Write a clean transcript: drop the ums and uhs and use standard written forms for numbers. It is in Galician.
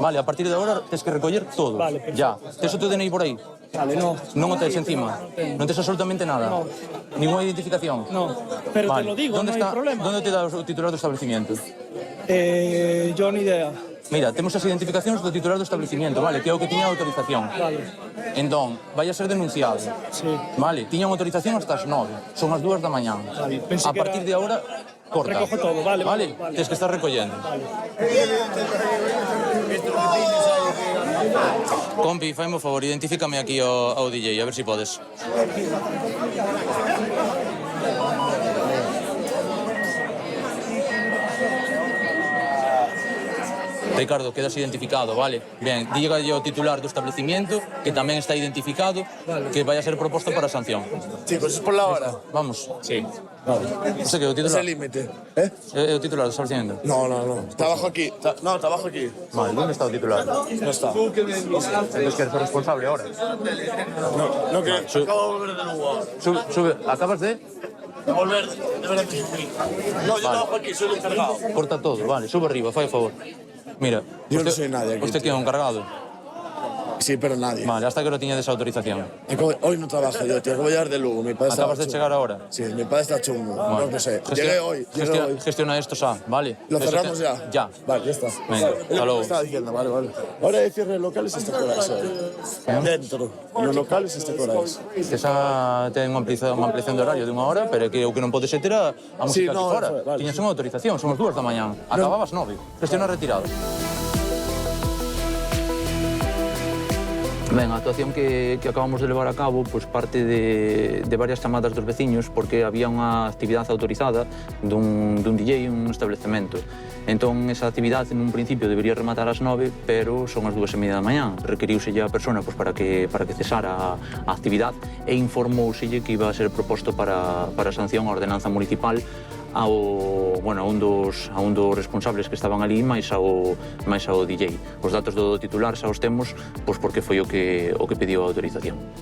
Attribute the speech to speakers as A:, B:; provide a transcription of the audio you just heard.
A: Vale, a partir de agora tens que recoller todo.
B: Vale, perfecto.
A: Ya. Tes o teu DNI por aí?
B: Vale, no.
A: Non o tes encima? Non tes absolutamente nada?
B: No.
A: Ninguna identificación?
B: No, pero te lo digo, no hay problema.
A: ¿Dónde te dá o titular do establecimiento?
B: Yo ni idea.
A: Mira, temos as identificacións do titular do establecimiento, vale, que é o que tiña autorización.
B: Vale.
A: Entón, vai a ser denunciado.
B: Sí.
A: Vale, tiñan autorización hasta as 9, son as 2 da mañá.
B: Vale, pensé
A: A
B: que
A: partir de
B: era-
A: agora, corta.
B: Recojo todo, vale,
A: Vale,
B: vale.
A: tens que estar recollendo. Compi, faime o favor, identifícame aquí ao DJ, a ver se podes. Ricardo, quedas identificado, vale? Ben, dígalle ao titular do establecimiento que tamén está identificado, que vai a ser proposto para sanción.
C: Chicos, es por la hora.
A: Vamos.
C: Sí.
A: O sea que o
C: Es
A: titular...
C: el límite.
A: É o titular do establecimiento.
C: No, no, no. Está abajo aquí. No, está abajo aquí.
A: Vale, onde está o titular?
C: No está.
A: Entonces que eres o responsable ahora.
C: No, que acabo de volver de nuevo.
A: Sube, acabas de...
C: Volver de ver aquí. No, yo trabajo aquí, soy el encargado.
A: Corta todo, vale, sube arriba, fai o favor. Mira,
C: Yo no soy nadie aquí,
A: Usted que é un cargado.
C: Sí, pero nadie.
A: Vale, hasta que lo tiña desautorización.
C: Hoy no trabajo yo, tío. Acabo de llegar de Lugo. Mi padre
A: Acabas de
C: está
A: chegar ahora.
C: Sí, mi padre está chungo. No lo sé. Llegué hoy.
A: Gestiona esto, ¿vale?
C: ¿Lo cerramos ya?
A: Ya.
C: Vale, ya está.
A: Venga,
C: Es lo
A: hasta
C: que
A: luego.
C: me estaba diciendo, vale, vale. Hora de cierre de locales hasta qué hora es hoy. Dentro. Los locales hasta qué hora es.
A: Que xa ten unha ampliación de horario de unha hora, pero que o que non pode ser era a
C: Sí,
A: música
C: no,
A: aquí fora.
C: vale.
A: Tiñas unha autorización, son as 2 da mañá. Acababas 9. Gestiona retirado. Ben, a actuación que acabamos de levar a cabo pues, parte de varias chamadas dos veciños porque había unha actividade autorizada dun DJ en un establecemento. Entón, esa actividade, nun principio, debería rematar ás 9, pero son as 2:30 da mañá. Requeriuselle a persona pues, para que cesara a actividade e informouselle que iba a ser proposto para sanción a ordenanza municipal a un dos responsables que estaban ali máis ao DJ. Os datos do titular xa os temos pois porque foi o que pediu a autorización.